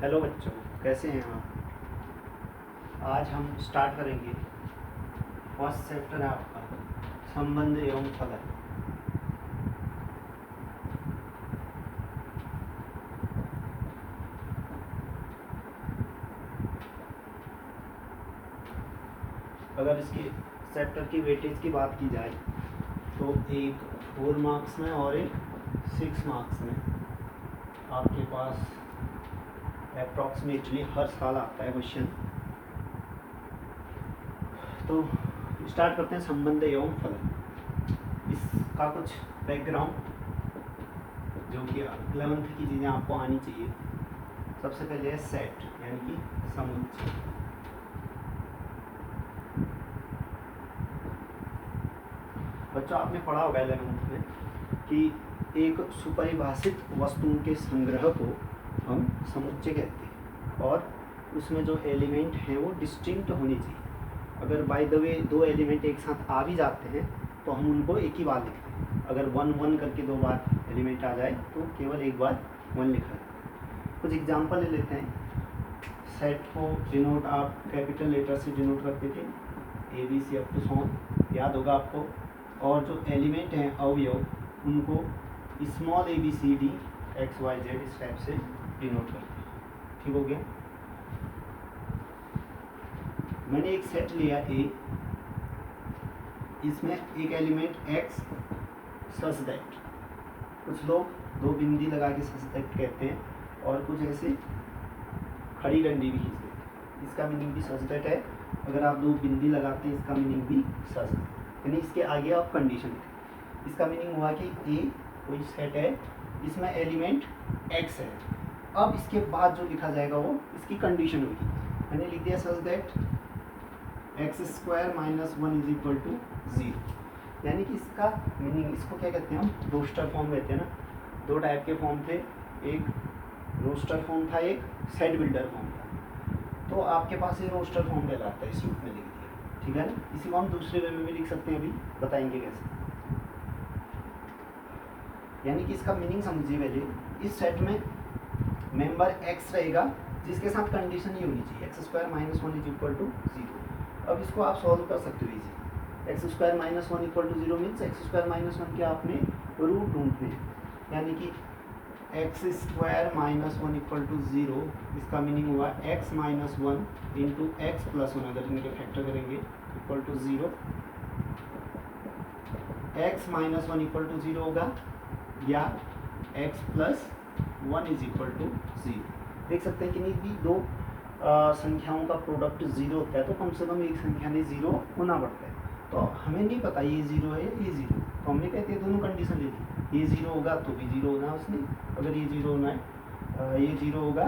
Hello बच्चों, कैसे हैं आप। आज हम स्टार्ट करेंगे फर्स्ट चैप्टर है आपका संबंध एवं फलन। अगर इसके चैप्टर की वेटेज की बात की जाए तो एक 4 मार्क्स में और एक 6 मार्क्स में आपके पास अप्रॉक्सीमेटली हर साल आता है क्वेश्चन। तो स्टार्ट करते हैं संबंध एवं फलन। इसका कुछ बैकग्राउंड जो कि 11th की चीज़ें आपको आनी चाहिए। सबसे पहले है सेट यानी कि समुच्चय। बच्चों आपने पढ़ा होगा 11th में कि एक सुपरिभाषित वस्तुओं के संग्रह को हम समुच्चय कहते हैं और उसमें जो एलिमेंट हैं वो डिस्टिंक्ट होने चाहिए। अगर बाय द वे दो एलिमेंट एक साथ आ भी जाते हैं तो हम उनको एक ही बार लिखते हैं। अगर 1 1 करके 2 बार एलिमेंट आ जाए तो केवल एक बार 1 लिखा है। कुछ एग्जांपल ले लेते हैं। सेट को डिनोट आप कैपिटल लेटर से डिनोट करते थे, ABC अप टू सॉन, याद होगा आपको। और जो एलिमेंट हैं अवयव उनको स्मॉल ABCD XYZ इस टाइप से डिनोट करते हैं। ठीक हो गया। मैंने एक सेट लिया A, इसमें एक एलिमेंट X सच दैट, कुछ लोग 2 बिंदी लगा के सच दैट कहते हैं और कुछ ऐसे खड़ी डंडी भी खींचते हैं। इसका मीनिंग भी सच दैट है। अगर आप 2 बिंदी लगाते हैं इसका मीनिंग भी सच, यानी इसके आगे आप कंडीशन लिखें। इसका मीनिंग हुआ कि A कोई सेट है, इसमें एलिमेंट X है। अब इसके बाद जो लिखा जाएगा वो इसकी कंडीशन होगी। मैंने लिख दिया सच दैट x² - 1 = 0, यानी कि इसका मीनिंग, इसको क्या कहते हैं हम, रोस्टर फॉर्म कहते हैं ना। 2 टाइप के फॉर्म थे, एक रोस्टर फॉर्म था, एक सेट बिल्डर फॉर्म था। तो आपके पास ये रोस्टर फॉर्म कहलाता है, इस रूप में लिख दिया। ठीक है ना। इसी को हम दूसरे वे में भी लिख सकते हैं, अभी बताएंगे कैसे। यानी कि इसका मीनिंग समझिए पहले। इस सेट में मेंबर X रहेगा जिसके साथ कंडीशन ये होनी चाहिए, x² - 1 = 0। अब इसको आप सॉल्व कर सकते हो इजी। x² - 1 = 0 मीन्स x² - 1 के आपने रूट ढूंढने हैं, यानी कि x² - 1 = 0, इसका मीनिंग हुआ x - 1 × x + 1, अगर इनके फैक्टर करेंगे = 0। x - 1 = 0 होगा या x + 1 = 0। देख सकते हैं कि नहीं भी दो संख्याओं का प्रोडक्ट 0 होता है तो कम से कम एक संख्या में 0 होना पड़ता है। तो हमें नहीं पता ये 0 है ये 0, तो हमने कहते हैं दोनों कंडीशन ले ली। ये 0 होगा तो भी 0 होना है उसने, अगर ये 0 होना है, ये 0 होगा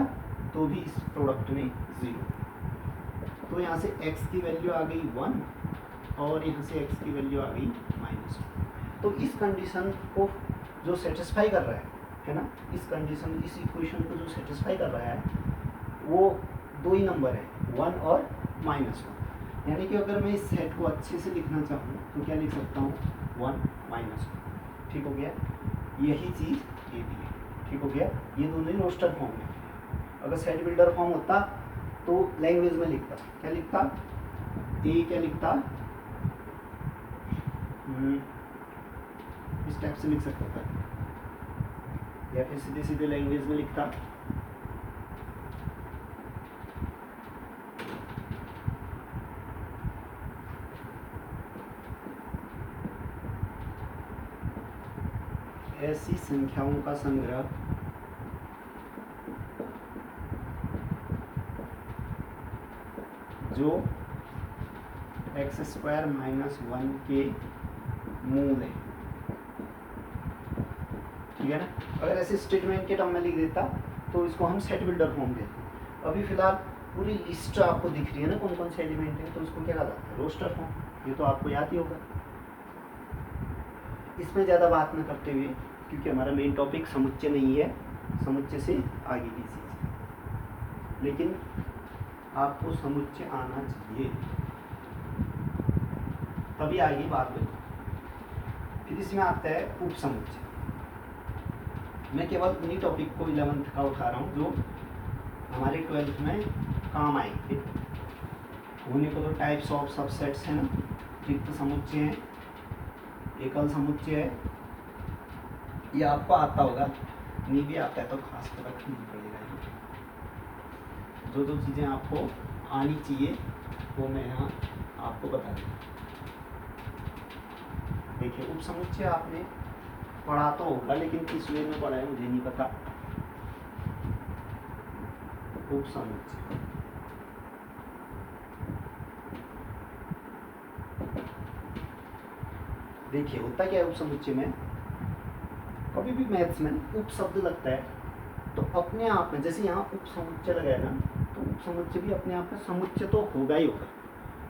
तो भी इस प्रोडक्ट में 0। तो यहाँ से x की वैल्यू आ गई 1 और यहाँ से x की वैल्यू आ गई -1। तो इस कंडीशन को जो सेटिस्फाई कर रहा है ना, इस कंडीशन, इस इक्वेशन को जो सेटिस्फाई कर रहा है वो 2 ही नंबर है, 1 और -1। यानी कि अगर मैं इस सेट को अच्छे से लिखना चाहूँ तो क्या लिख सकता हूँ, 1 - 1। ठीक हो गया। यही चीज़ ये भी है। ठीक हो गया। ये दोनों ही रोस्टर फॉर्म है। अगर सेट बिल्डर फॉर्म होता तो लैंग्वेज में लिखता, क्या लिखता, ए क्या लिखता, इस टाइप से लिख सकता था, या फिर सीधे सीधे लैंग्वेज में लिखता ऐसी संख्याओं का संग्रह जो x² - 1 के मूल है। ठीक है ना। अगर ऐसे स्टेटमेंट के टर्म में लिख देता तो इसको हम सेट बिल्डर फॉर्म कहते हैं। अभी फिलहाल पूरी लिस्ट आपको दिख रही है ना कौन कौन से एलिमेंट हैं, तो उसको क्या कहता है, रोस्टर फॉर्म। ये तो आपको याद ही होगा। इसमें ज़्यादा बात न करते हुए, क्योंकि हमारा मेन टॉपिक समुच्चय नहीं है, समुच्चय से आगे की चीज़ है, लेकिन आपको समुच्चय आना चाहिए तभी आगे बात करूँ। फिर इसमें आता है उप समुच्चय। मैं केवल उन्हीं टॉपिक को 11th का उठा रहा हूँ जो हमारे 12th में काम आएंगे। होने को तो टाइप्स ऑफ सबसेट्स है ना, रिक्त समुच्चय है, एकल समुच्चय है, ये आपको आता होगा, नहीं भी आता है तो खास कर रखनी पड़ेगा। जो चीज़ें आपको आनी चाहिए वो मैं यहाँ आपको बता दूँ। देखिए उप समुच्चय आपने पढ़ा तो होगा, लेकिन किस वे में पढ़ा है मुझे नहीं पता। उप समुच्चय देखिए होता क्या है उप समुच्चय में, कभी भी मैथ्स में उप शब्द लगता है तो अपने आप में, जैसे यहाँ उप समुच्चय लगाया ना, तो उप समुच्चय भी अपने आप में समुच्चय तो होगा ही होगा।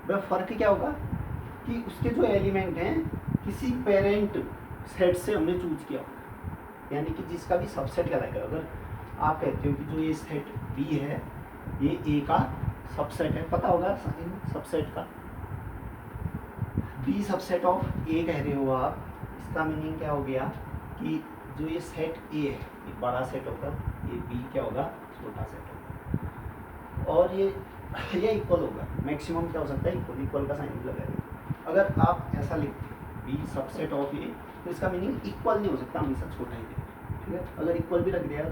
वह फर्क क्या होगा कि उसके जो एलिमेंट हैं किसी पेरेंट सेट से हमने चूज किया होगा, यानी कि जिसका भी सबसेट कहलाएगा। अगर आप कहते हो कि जो ये सेट बी है ये ए का सबसेट है, पता होगा इन सबसेट का, बी सबसेट ऑफ ए कह रहे हो आप, इसका मीनिंग क्या हो गया कि जो ये सेट ए है ये बड़ा सेट होगा, ये बी क्या होगा छोटा सेट होगा, और ये इक्वल होगा। मैक्सिमम क्या हो सकता है इक्वल, इक्वल का साइन लगाएगा। अगर आप ऐसा लिखते हैं बी सबसेट ऑफ ए, तो इसका मीनिंग इक्वल नहीं हो सकता, हमेशा छोटा ही देगा, ठीक है। अगर इक्वल भी रख दिया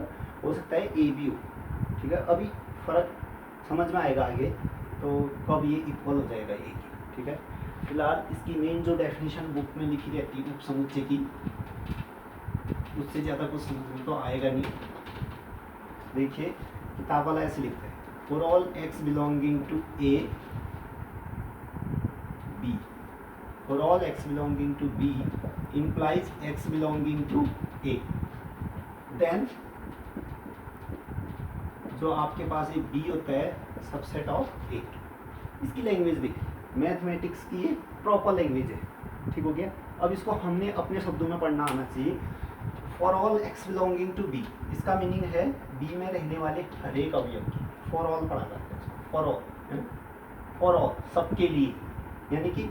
हो सकता है ए बी हो, ठीक है। अभी फर्क समझ में आएगा आगे, तो कब ये इक्वल हो जाएगा ए की, ठीक है। फिलहाल इसकी मेन जो डेफिनेशन बुक में लिखी रहती है उप समुच्चय की, उससे ज़्यादा कुछ समझ में तो आएगा नहीं। देखिए किताब वाला ऐसे लिखता है, for all x belonging to a b, for all x belonging to b implies x belonging to a, then जो आपके पास एक b होता है सबसेट ऑफ a। इसकी लैंग्वेज देखिए, मैथमेटिक्स की ये प्रॉपर लैंग्वेज है, ठीक हो गया। अब इसको हमने अपने शब्दों में पढ़ना आना चाहिए। For all x belonging to b, इसका मीनिंग है बी में रहने वाले हर एक अवयव की, फॉर ऑल पढ़ा जाता है, फॉर ऑल, फॉर ऑल सबके लिए, यानी कि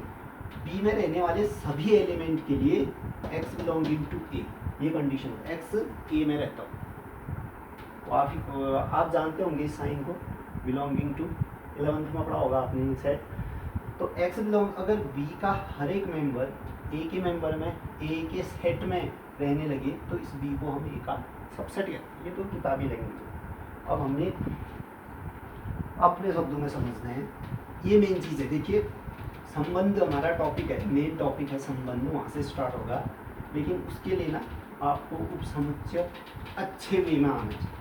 बी में रहने वाले सभी एलिमेंट के लिए एक्स बिलोंगिंग टू ए, ये कंडीशन है, एक्स ए में रहता हो। तो आप जानते होंगे इस साइन को, बिलोंगिंग टू 11th में पढ़ा होगा आपने सेट। तो एक्स बिलोंग, अगर बी का हर एक मेंबर ए के मेंबर में ए के सेट में रहने लगे तो इस बी को हम ए का सबसेट कहते हैं। ये तो किताबी लैंग्वेज है। अब हमने अपने शब्दों में समझना है, ये मेन चीज़ है। देखिए संबंध हमारा टॉपिक है, मेन टॉपिक है संबंध, वहाँ से स्टार्ट होगा, लेकिन उसके लिए ना आपको उप समुच्चय अच्छे वे में आना चाहिए।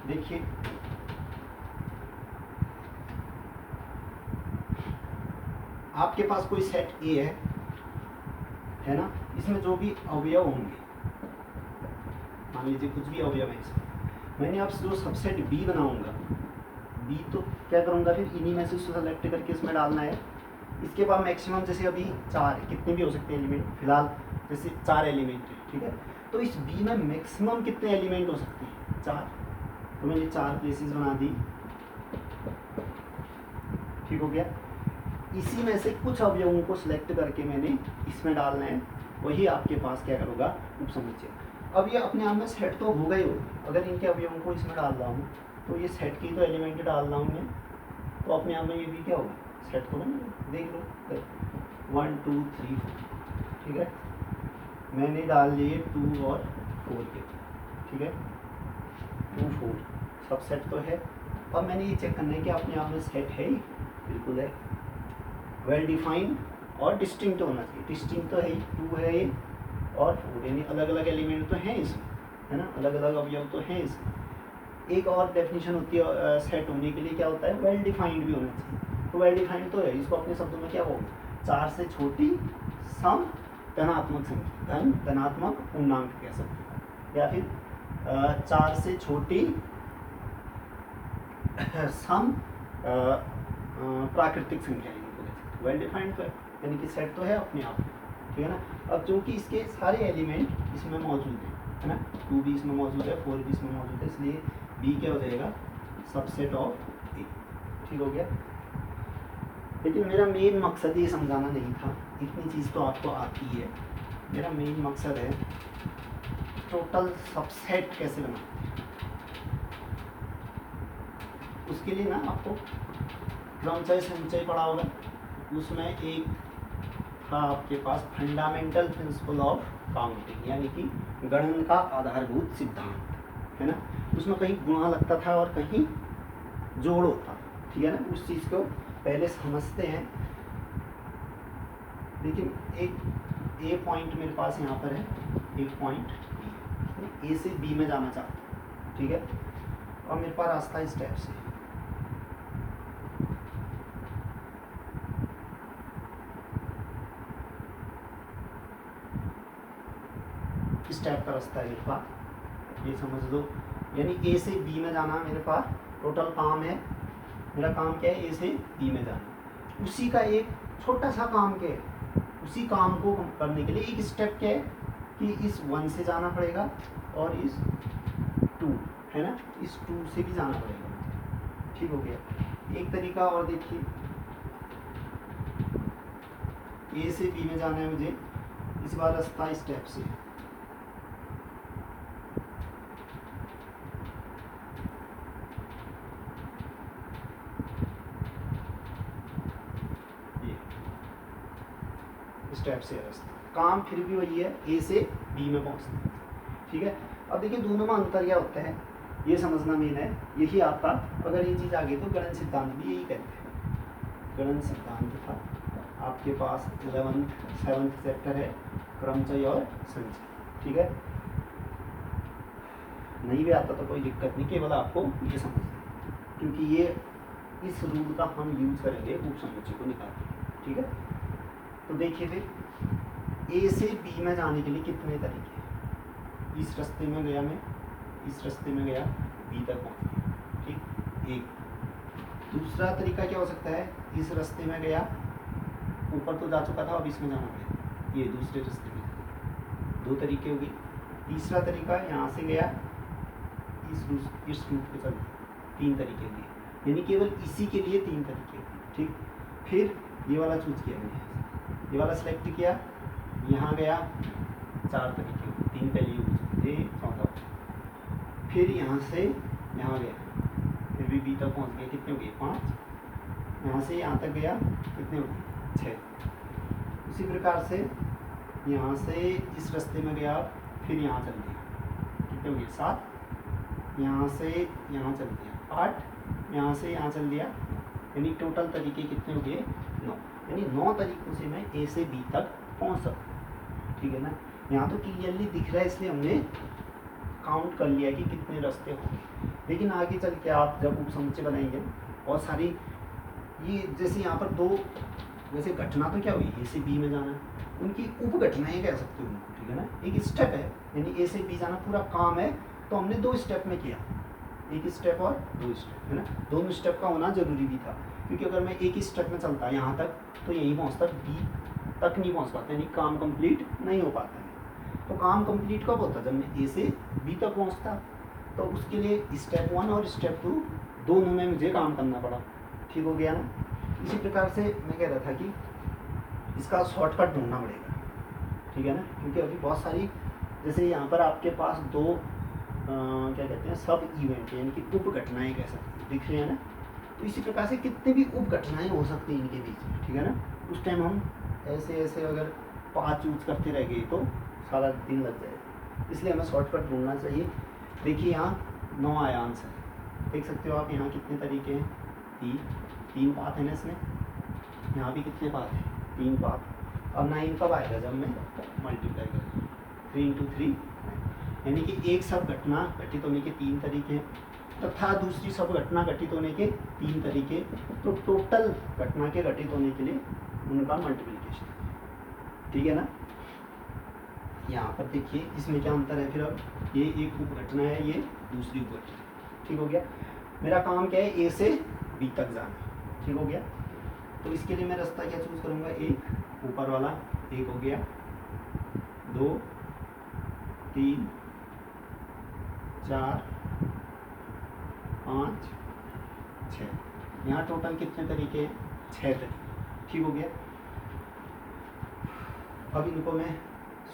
देखिए आपके पास कोई सेट ए है ना, इसमें जो भी अवयव होंगे, मान लीजिए कुछ भी अवयव है इसमें, मैंने अब जो सबसेट बी बनाऊंगा, बी तो क्या करूंगा फिर इन्हीं में से सेलेक्ट करके इसमें डालना है। इसके बाद मैक्सिमम जैसे अभी 4 है, कितने भी हो सकते हैं एलिमेंट, फिलहाल जैसे 4 एलिमेंट है, ठीक है। तो इस बी में मैक्सिमम कितने एलिमेंट हो सकते हैं, 4। तो मैंने 4 प्लेसेस बना दी, ठीक हो गया। इसी में से कुछ अवयवों को सिलेक्ट करके मैंने इसमें डालना है, वही आपके पास क्या करूँगा उप समुच्चय। अब ये अपने आप में सेट तो होगा ही होगा, अगर इनके अवयवों को इसमें डाल रहा हूँ तो ये सेट की तो एलिमेंट डाल रहा हूँ मैं, तो अपने आप में ये भी क्या होगा सेट तो बना, देख लो 1 2 3 4, ठीक है। मैंने डाल लिए 2 और 4 के, ठीक है, 2 4 सब सेट तो है। अब मैंने ये चेक करना है कि अपने आप में सेट है ही, बिल्कुल है, वेल डिफाइंड और डिस्टिंक्ट होना चाहिए। डिस्टिंक्ट तो है ही, 2 है ये और 4, यानी अलग अलग एलिमेंट तो हैं इसमें, है ना, अलग अलग अवयव तो हैं इसमें। एक और डेफिनेशन होती है सेट होने के लिए, क्या होता है, वेल डिफाइंड भी होना चाहिए। तो वेल डिफाइंड तो है, इसको अपने शब्दों में क्या होगा, 4 से छोटी सम धनात्मक संख्या, धनात्मक पूर्णांक कह सकते हैं, या फिर 4 से छोटी सम प्राकृतिक संख्या, वेल डिफाइंड तो है, यानी कि सेट तो है अपने आप में, ठीक है ना। अब चूंकि इसके सारे एलिमेंट इसमें मौजूद हैं, है ना, 2 भी इसमें मौजूद है, 4 भी इसमें मौजूद है, इसलिए बी क्या हो जाएगा सबसेट ऑफ ए, ठीक हो गया। लेकिन मेरा मेन मकसद ये समझाना नहीं था, इतनी चीज़ तो आपको आती है। मेरा मेन मकसद है टोटल सबसेट कैसे बनाते हैं, उसके लिए ना आपको क्रमचय संचय पढ़ा होगा, उसमें एक था आपके पास फंडामेंटल प्रिंसिपल ऑफ काउंटिंग, यानी कि गणन का आधारभूत सिद्धांत, है ना। उसमें कहीं गुणा लगता था और कहीं जोड़ होता, ठीक है ना। उस चीज़ को पहले समझते हैं। लेकिन एक ए पॉइंट मेरे पास यहाँ पर है, एक पॉइंट बी, ए से बी में जाना चाहता हूँ, ठीक है। और मेरे पास रास्ता इस टाइप से, इस टाइप का रास्ता है मेरे पास, ये समझ लो। यानी ए से बी में जाना मेरे पास टोटल काम है। मेरा काम क्या है, ए से बी में जाना। उसी का एक छोटा सा काम क्या है, उसी काम को करने के लिए एक स्टेप क्या है कि इस 1 से जाना पड़ेगा और इस 2, है ना, इस 2 से भी जाना पड़ेगा, ठीक हो गया। एक तरीका और देखिए, ए से बी में जाना है मुझे, इस बार रास्ता स्टेप से, स्टेप से रास्ता, काम फिर भी वही है, ए से बी में पहुंचना, ठीक है। अब देखिए दोनों में अंतर क्या होता है, ये समझना मेन है। यही आपका, अगर ये चीज़ आ गई तो गणन सिद्धांत भी यही कहते हैं। गणन सिद्धांत था आपके पास 7th चैप्टर है, क्रमचय और संचय, ठीक है। नहीं भी आता तो कोई दिक्कत नहीं, केवल आपको ये समझना, क्योंकि ये इस रूल का हम यूज करेंगे उपसमुच्चय को निकालने, ठीक है। तो देखिए फिर ए से बी में जाने के लिए कितने तरीके हैं। इस रास्ते में गया मैं, इस रास्ते में गया, बी तक पहुंच गया, ठीक। एक दूसरा तरीका क्या हो सकता है, इस रास्ते में गया, ऊपर तो जा चुका था, अब इसमें जाना पड़ेगा, ये दूसरे रास्ते में, 2 तरीके हो गए। तीसरा तरीका यहाँ से गया, इस रूट पे चल, 3 तरीके हो गए। यानी केवल इसी के लिए 3 तरीके हो गए, ठीक। फिर ये वाला चूज किया मैंने, ये वाला सेलेक्ट किया, यहाँ गया, 4 तरीके, 3 पहले यूज थे, 4था। फिर यहाँ से यहाँ गया, फिर भी बी तक पहुँच गया, कितने हो गए, 5। यहाँ से यहाँ तक गया, कितने हो गए, 6। उसी प्रकार से यहाँ से इस रास्ते में गया, फिर यहाँ चल दिया, कितने हो गए, 7। यहाँ से यहाँ चल दिया, 8। यहाँ से यहाँ चल दिया, यानी टोटल तरीके कितने हो गए, 9। यानी 9 तरीकों से मैं ए से बी तक पहुंच सकता, ठीक है ना। यहाँ तो क्लियरली दिख रहा है, इसलिए हमने काउंट कर लिया कि कितने रास्ते होंगे। लेकिन आगे चल के आप जब उपसमुच्चय बनाएंगे, बहुत सारी ये जैसे यहाँ पर 2 वैसे घटना तो क्या हुई, ए से बी में जाना, उनकी उप घटनाएँ कह सकते हो उनको, ठीक है ना। एक स्टेप है, यानी ए से बी जाना पूरा काम है, तो हमने 2 स्टेप में किया, एक स्टेप और 2 स्टेप, है ना। दोनों स्टेप का होना जरूरी भी था, क्योंकि अगर मैं एक ही स्टेप में चलता यहाँ तक तो यहीं पहुँचता, बी तक नहीं पहुँच पाता, यानी काम कंप्लीट नहीं हो पाता है। तो काम कंप्लीट कब होता, जब मैं ए से बी तक पहुँचता। तो उसके लिए स्टेप 1 और स्टेप 2 दोनों में मुझे काम करना पड़ा, ठीक हो गया ना। इसी प्रकार से मैं कह रहा था कि इसका शॉर्टकट ढूंढना पड़ेगा, ठीक है ना, क्योंकि अभी बहुत सारी, जैसे यहाँ पर आपके पास 2 क्या कहते हैं, सब इवेंट, यानी कि उप घटनाएँ कह सकते हैं, दिख रही है ना। तो इसी प्रकार से कितने भी उप घटनाएँ हो सकती हैं इनके बीच में, ठीक है ना। उस टाइम हम ऐसे ऐसे अगर 5 यूज करते रह गए तो सारा दिन लग जाएगा, इसलिए हमें शॉर्टकट ढूंढना चाहिए। देखिए यहाँ 9 आयाम है, देख सकते हो आप, यहाँ कितने तरीके हैं, 3 पाथ है ना इसमें, यहाँ भी कितने पाथ हैं, 3 पाथ। अब 9 कब आएगा, जब मैं मल्टीप्लाई करूँ, 3 × 3 9, यानी कि एक सब घटना घटित होने के 3 तरीके हैं, तथा दूसरी सब घटना घटित होने के 3 तरीके। तो टोटल घटना के घटित होने के लिए उनका मल्टीप्लिकेशन, ठीक है ना। यहाँ पर देखिए इसमें क्या अंतर है, फिर अब ये एक उप घटना है, ये दूसरी उप घटना, ठीक हो गया। मेरा काम क्या है, ए से बी तक जाना, ठीक हो गया। तो इसके लिए मैं रास्ता क्या चूज करूँगा, एक ऊपर वाला, एक हो गया, 2 3 4 5 6, यहाँ टोटल कितने तरीके हैं, 6 तरीके, ठीक हो गया। अब इनको मैं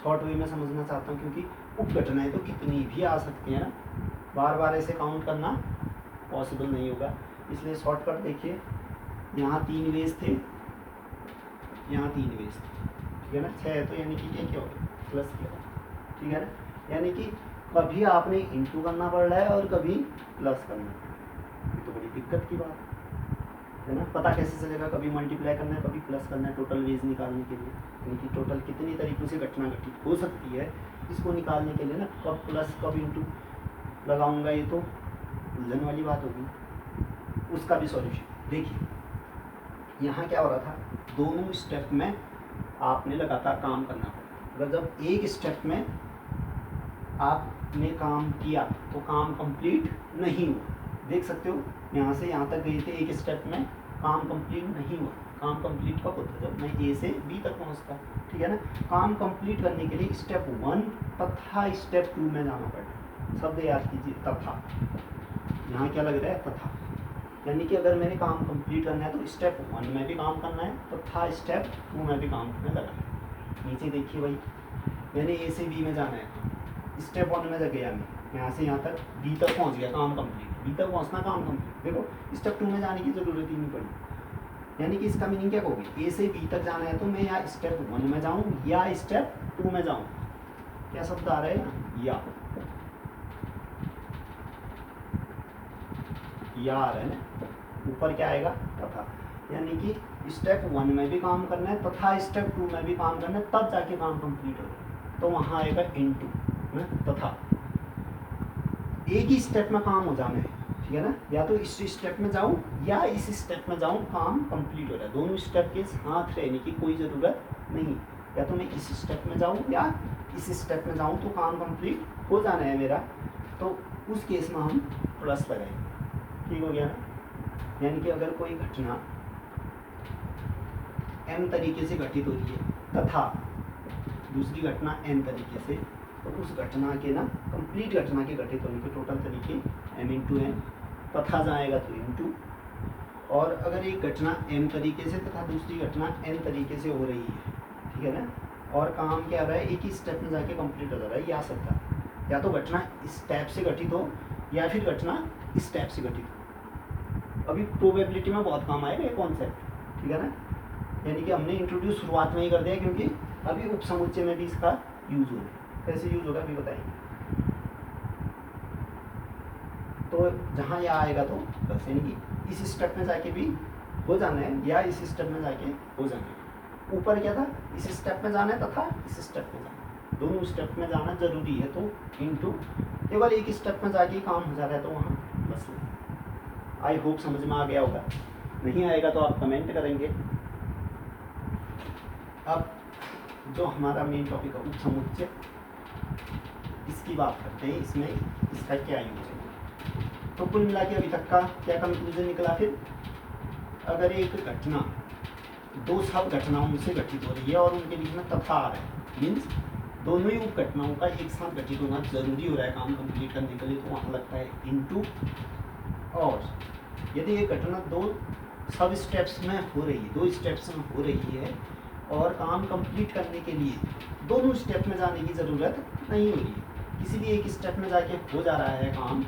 शॉर्ट वे में समझना चाहता हूँ, क्योंकि उप घटनाएँ तो कितनी भी आ सकती हैं ना, बार बार ऐसे काउंट करना पॉसिबल नहीं होगा। इसलिए शॉर्टकट देखिए, यहाँ 3 वेज थे, यहाँ 3 वेज थे, ठीक है ना। 6 है तो यानी कि क्या हो गया, प्लस किया, ठीक है ना। यानी कि कभी आपने इंटू करना पड़ रहा है और कभी प्लस करना पड़ रहा है, ये तो बड़ी दिक्कत की बात है ना। पता कैसे चलेगा, कभी मल्टीप्लाई करना है कभी प्लस करना है, टोटल वेज निकालने के लिए, यानी कि टोटल कितनी तरीक़ों से घटना घटित हो सकती है इसको निकालने के लिए ना, कब प्लस कब इंटू लगाऊंगा, ये तो उलझन वाली बात होगी। उसका भी सॉल्यूशन देखिए, यहाँ क्या हो रहा था, दोनों स्टेप में आपने लगातार काम करना पड़ा। अगर जब एक स्टेप में आपने काम किया तो काम कंप्लीट नहीं हुआ, देख सकते हो यहाँ से यहाँ तक गए थे, एक स्टेप में काम कंप्लीट नहीं हुआ। काम कंप्लीट कब होता है, जब मैं ए से बी तक पहुँचता, ठीक है ना। काम कंप्लीट करने के लिए स्टेप 1 तथा स्टेप 2 में जाना पड़ता। शब्द याद कीजिए, तथा, यहाँ क्या लग रहा है, तथा, यानी कि अगर मैंने काम कंप्लीट करना है तो स्टेप 1 में भी काम करना है तथा स्टेप 2 में भी काम करने लगा है। नीचे देखिए भाई, मैंने ए से बी में जाना है, स्टेप 1 में गया मैं, यहाँ से यहाँ तक बी तक पहुँच गया, काम कंप्लीट, बी तक पहुँचना काम कंप्लीट। देखो स्टेप 2 में जाने की ज़रूरत ही नहीं पड़ी, यानी कि इसका मीनिंग क्या होगी, ए से बी तक जाना है तो मैं या स्टेप 1 में जाऊँ या स्टेप 2 में जाऊँ। क्या शब्द आ रहा है ना, या आ रहा है ना, ऊपर क्या आएगा, तथा, यानी कि स्टेप 1 में भी काम करना है तथा स्टेप 2 में भी काम करना है, तब जाके काम कंप्लीट होगा। तो वहाँ आएगा इनटू ना, तथा एक ही स्टेप में काम हो जाना है, ठीक है ना। या तो इस स्टेप में जाऊँ या इस स्टेप में जाऊँ, काम कंप्लीट हो रहा है। दोनों स्टेप के साथ रहने की कोई ज़रूरत नहीं, या तो मैं इस स्टेप में जाऊँ या इस स्टेप में जाऊँ तो काम कंप्लीट हो जाना है मेरा। तो उस केस में हम प्लस लगाएंगे, ठीक हो गया ना। यानी कि अगर कोई घटना m तरीके से घटित हो रही है तथा दूसरी घटना n तरीके से, तो उस घटना के ना कंप्लीट घटना के घटित होने के टोटल तरीके m इंटू n, तथा जाएगा तो इंटू, और अगर एक घटना m तरीके से तथा दूसरी घटना n तरीके से हो रही है, ठीक है ना, और काम क्या रहा है, एक ही स्टेप में जाके कंप्लीट हो जा रहा है, या सकता है या तो घटना इस स्टेप से घटित हो या फिर घटना इस स्टेप से घटित हो। अभी प्रोबेबिलिटी में बहुत काम आएगा ये कॉन्सेप्ट, ठीक है ना। यानी कि हमने इंट्रोड्यूस शुरुआत में ही कर दिया, क्योंकि अभी उपसमुच्चय में भी इसका यूज होगा। कैसे यूज होगा अभी बताएंगे। तो जहाँ यह आएगा तो बस, यानी कि इस स्टेप में जाके भी हो जाना है या इस स्टेप में जाके हो जाना है। ऊपर क्या था, इस स्टेप में जाना है तथा इस स्टेप में जाना है, दोनों स्टेप में जाना जरूरी है। तो इनटू, केवल एक स्टेप में जाके काम हो जा रहा है तो वहाँ बस। आई होप समझ में आ गया होगा, नहीं आएगा तो आप कमेंट करेंगे। अब जो हमारा मेन टॉपिक है उपसमुच्चय, इसकी बात करते हैं। इसमें इसका क्या यूज है। तो कुल मिला के अभी तक का क्या कंक्लूजन निकला फिर, अगर एक घटना दो सब घटनाओं से घटित हो रही है और उनके बीच में तथा आ रहा है, मीन्स दोनों ही उप घटनाओं का एक साथ घटित होना जरूरी हो रहा है काम कंप्लीट करने के लिए, तो वहाँ लगता है इनटू। और यदि एक घटना दो सब स्टेप्स में हो रही है, दो स्टेप्स में हो रही है और काम कंप्लीट करने के लिए दोनों स्टेप में जाने की ज़रूरत नहीं हो रही है, किसी भी एक स्टेप में जाके हो जा रहा है काम,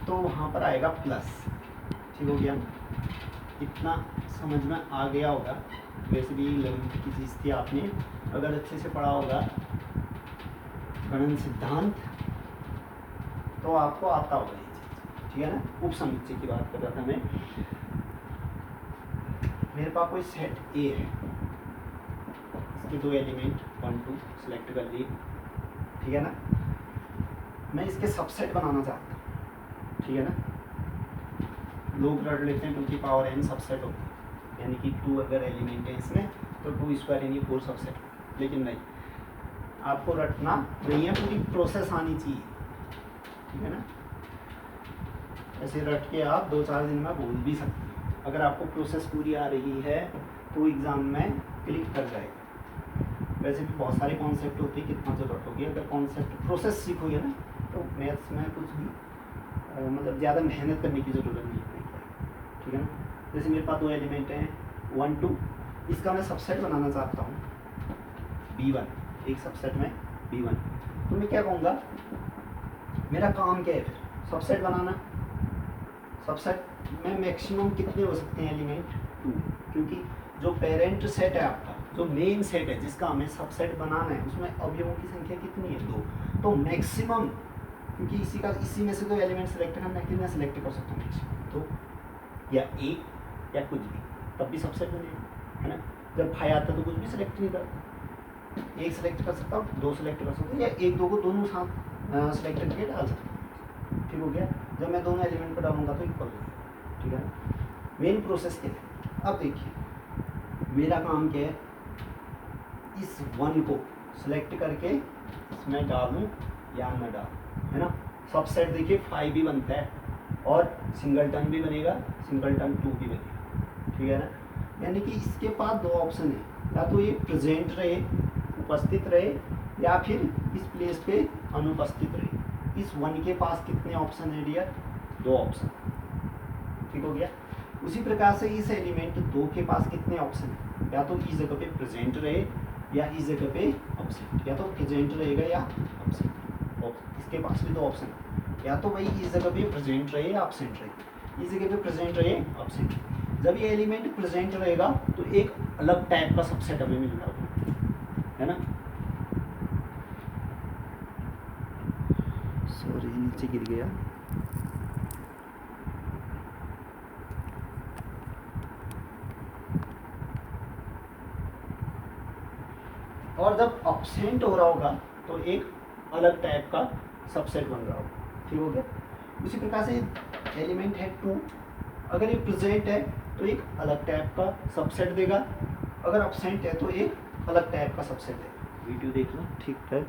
तो वहाँ पर आएगा प्लस। ठीक हो गया, इतना समझ में आ गया होगा। वैसे भी 11वीं की चीज़ थी, आपने अगर अच्छे से पढ़ा होगा गणन सिद्धांत तो आपको आता होगा ये चीज़, ठीक है ना। उपसमुच्चय की बात कर रहा था मैं। मेरे पास कोई सेट ए है, इसके दो एलिमेंट 1 2 सिलेक्ट कर लिए, ठीक है ना। मैं इसके सबसेट बनाना चाहता हूँ, ठीक है ना। लोग रट लेते हैं 2 की पावर n सबसेट होता है, यानी कि 2 अगर एलिमेंट है इसमें तो 2 स्क्वायर यानी 4 सबसेट, लेकिन नहीं, आपको रटना नहीं है, पूरी प्रोसेस आनी चाहिए, ठीक है ना। ऐसे रट के आप 2-4 दिन में बोल भी सकते हैं। अगर आपको प्रोसेस पूरी आ रही है तो एग्ज़ाम में क्लिक कर जाएगा। वैसे भी बहुत सारे कॉन्सेप्ट होते हैं, कितना ज़रूरत होगी। अगर कॉन्सेप्ट प्रोसेस सीखोगे ना तो मैथ्स में कुछ भी मतलब ज़्यादा मेहनत करने की ज़रूरत नहीं है, ठीक है ना। जैसे मेरे पास 2 एलिमेंट हैं 1 2, इसका मैं सबसेट बनाना चाहता हूँ B1, एक सबसेट में B1, तो मैं क्या कहूँगा, मेरा काम क्या है फिर, सबसेट बनाना। सबसेट में मैक्सिमम कितने हो सकते हैं एलिमेंट? 2, क्योंकि जो पेरेंट सेट है आपका, जो मेन सेट है जिसका हमें सबसेट बनाना है, उसमें अवयवों की संख्या कितनी है? 2। तो मैक्सिमम, क्योंकि इसी में से तो एलिमेंट सेलेक्ट करना है, कितना सेलेक्ट कर सकता हूँ मैक्सिमम? तो या एक या कुछ भी, तब भी सबसेट बनेगा, है ना। जब 5 आता तो कुछ भी सेलेक्ट नहीं करता, एक सेलेक्ट कर सकता हूँ, 2 सेलेक्ट कर सकता हूँ, या एक दो को दोनों साथ सेलेक्ट करके डाल सकता हूँ। ठीक हो गया। जब मैं दोनों एलिमेंट को डालूंगा तो इक्वल होगा, ठीक है ना। मेन प्रोसेस क्या है? अब देखिए मेरा काम क्या है, इस 1 को सेलेक्ट करके इसमें डालूं या न डालूं, है ना। सबसेट देखिए 5 भी बनता है और सिंगलटन भी बनेगा, सिंगलटन 2 भी बनेगा, ठीक है ना। यानी कि इसके पास 2 ऑप्शन है, या तो ये प्रेजेंट रहे, उपस्थित रहे, या फिर इस प्लेस पे अनुपस्थित रहे। इस 1 के पास कितने ऑप्शन है डियर? 2 ऑप्शन, ठीक हो गया। उसी प्रकार से इस एलिमेंट 2 के पास कितने ऑप्शन है? या तो इस जगह पे प्रेजेंट रहे या इस जगह पे ऑब्सेंट, या तो प्रेजेंट रहेगा या ऑब्सेंट। इसके पास भी 2 ऑप्शन है, या तो भाई इस जगह पे प्रेजेंट रहे या ऑब्सेंट रहे, इस जगह पे प्रेजेंट रहे ऑब्सेंट रहे। जब ये एलिमेंट प्रेजेंट रहेगा तो एक अलग टाइप का सबसेट हमें मिल रहा है ना। सॉरी नीचे गिर गया। और जब ऑब्सेंट हो रहा होगा तो एक अलग टाइप का सबसेट बन रहा होगा, ठीक हो गया। उसी प्रकार से एलिमेंट है 2, अगर ये प्रेजेंट है तो एक अलग टाइप का सबसेट देगा, अगर ऑब्सेंट है तो एक अलग टाइप का सबसेट देगा। वीडियो देख लो, ठीक है।